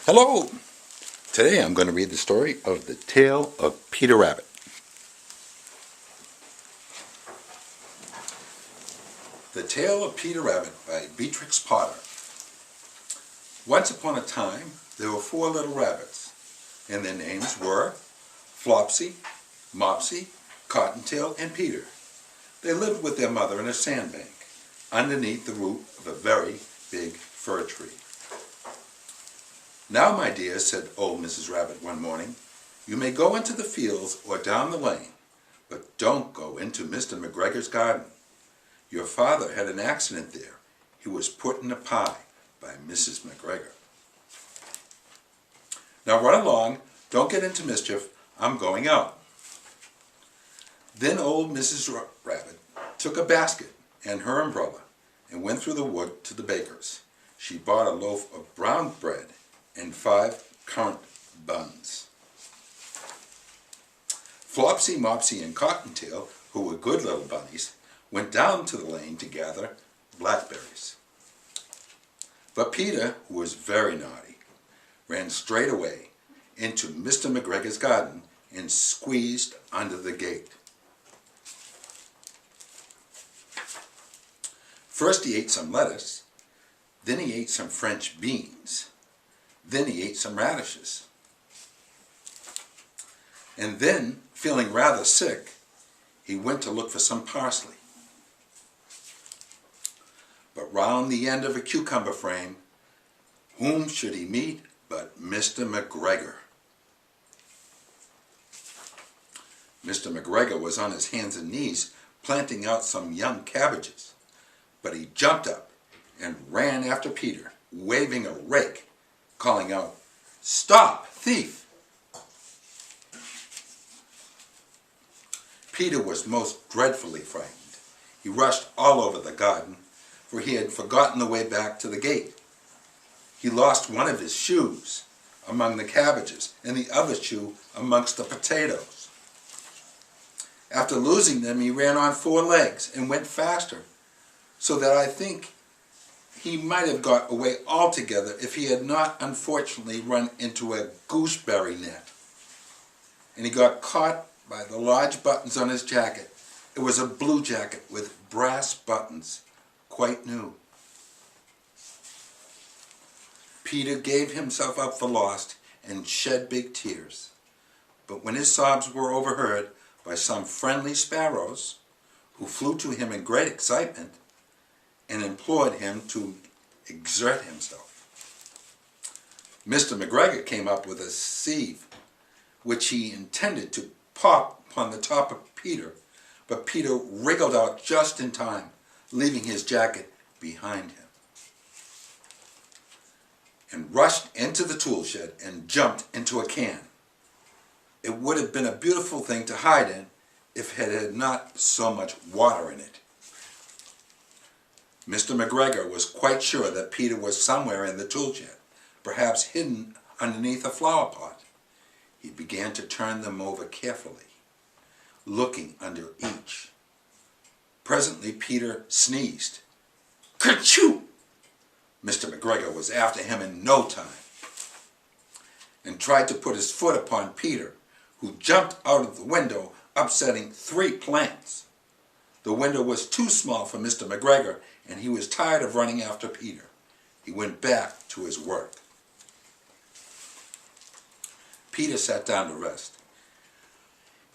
Hello! Today I'm going to read the story of the Tale of Peter Rabbit. The Tale of Peter Rabbit by Beatrix Potter. Once upon a time, there were 4 little rabbits, and their names were Flopsy, Mopsy, Cottontail, and Peter. They lived with their mother in a sandbank, underneath the root of a very big fir tree. "Now, my dear," said old Mrs. Rabbit one morning, "you may go into the fields or down the lane, but don't go into Mr. McGregor's garden. Your father had an accident there. He was put in a pie by Mrs. McGregor. Now run along, don't get into mischief, I'm going out." Then old Mrs. Rabbit took a basket and her umbrella and went through the wood to the baker's. She bought a loaf of brown bread and 5 currant buns. Flopsy, Mopsy, and Cottontail, who were good little bunnies, went down to the lane to gather blackberries. But Peter, who was very naughty, ran straight away into Mr. McGregor's garden and squeezed under the gate. First he ate some lettuce, then he ate some French beans, then he ate some radishes. And then, feeling rather sick, he went to look for some parsley. But round the end of a cucumber frame, whom should he meet but Mr. McGregor? Mr. McGregor was on his hands and knees planting out some young cabbages, but he jumped up and ran after Peter, waving a rake, calling out, "Stop, thief!" Peter was most dreadfully frightened. He rushed all over the garden, for he had forgotten the way back to the gate. He lost one of his shoes among the cabbages and the other shoe amongst the potatoes. After losing them, he ran on 4 legs and went faster, so that I think he might have got away altogether if he had not unfortunately run into a gooseberry net. And he got caught by the large buttons on his jacket. It was a blue jacket with brass buttons, quite new. Peter gave himself up for lost and shed big tears. But when his sobs were overheard by some friendly sparrows, who flew to him in great excitement, and implored him to exert himself, Mr. McGregor came up with a sieve, which he intended to pop upon the top of Peter, but Peter wriggled out just in time, leaving his jacket behind him, and rushed into the tool shed and jumped into a can. It would have been a beautiful thing to hide in if it had not so much water in it. Mr. McGregor was quite sure that Peter was somewhere in the tool shed, perhaps hidden underneath a flower pot. He began to turn them over carefully, looking under each. Presently Peter sneezed. Kerchoo! Mr. McGregor was after him in no time, and tried to put his foot upon Peter, who jumped out of the window, upsetting 3 plants. The window was too small for Mr. McGregor, and he was tired of running after Peter. He went back to his work. Peter sat down to rest.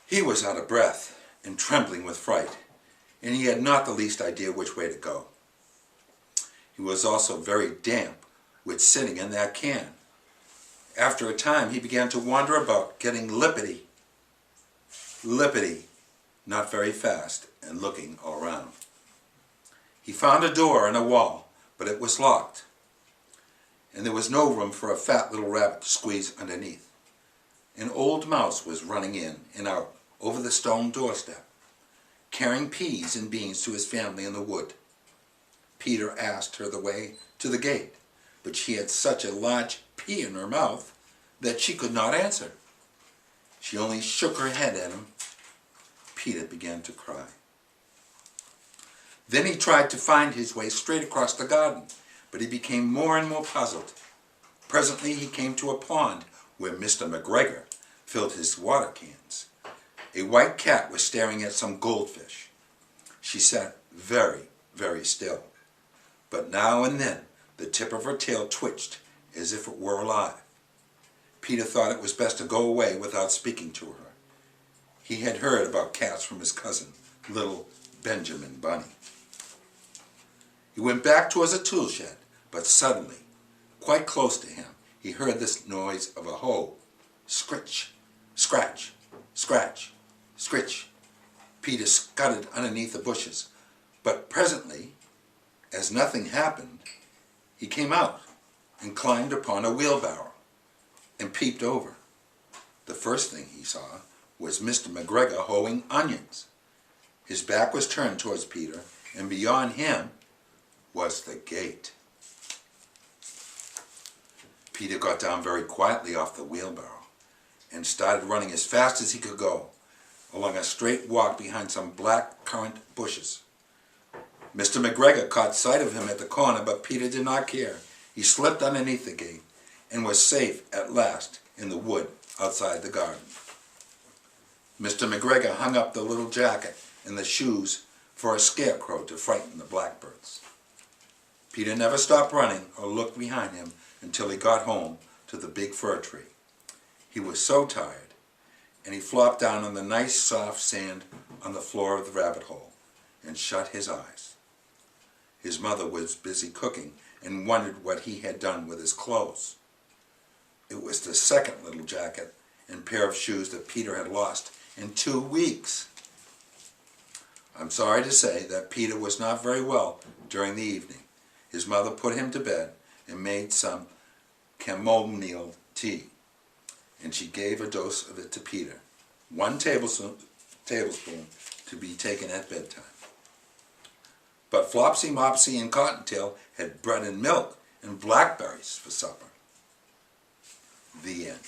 He was out of breath and trembling with fright, and he had not the least idea which way to go. He was also very damp with sitting in that can. After a time he began to wander about, getting lippity, not very fast, and looking all around. He found a door in a wall, but it was locked, and there was no room for a fat little rabbit to squeeze underneath. An old mouse was running in and out over the stone doorstep, carrying peas and beans to his family in the wood. Peter asked her the way to the gate, but she had such a large pea in her mouth that she could not answer. She only shook her head at him. Peter began to cry. Then he tried to find his way straight across the garden, but he became more and more puzzled. Presently he came to a pond where Mr. McGregor filled his water cans. A white cat was staring at some goldfish. She sat very, very still, but now and then the tip of her tail twitched as if it were alive. Peter thought it was best to go away without speaking to her. He had heard about cats from his cousin, little Benjamin Bunny. He went back towards the tool shed, but suddenly, quite close to him, he heard this noise of a hoe. Scritch, scratch, scratch, scritch. Peter scudded underneath the bushes, but presently, as nothing happened, he came out and climbed upon a wheelbarrow and peeped over. The first thing he saw was Mr. McGregor hoeing onions. His back was turned towards Peter, and beyond him was the gate. Peter got down very quietly off the wheelbarrow and started running as fast as he could go along a straight walk behind some black currant bushes. Mr. McGregor caught sight of him at the corner, but Peter did not care. He slipped underneath the gate and was safe at last in the wood outside the garden. Mr. McGregor hung up the little jacket and the shoes for a scarecrow to frighten the blackbirds. Peter never stopped running or looked behind him until he got home to the big fir tree. He was so tired, and he flopped down on the nice soft sand on the floor of the rabbit hole and shut his eyes. His mother was busy cooking and wondered what he had done with his clothes. It was the second little jacket and pair of shoes that Peter had lost in 2 weeks. I'm sorry to say that Peter was not very well during the evening. His mother put him to bed and made some chamomile tea, and she gave a dose of it to Peter, 1 tablespoon to be taken at bedtime. But Flopsy, Mopsy, and Cottontail had bread and milk and blackberries for supper. The end.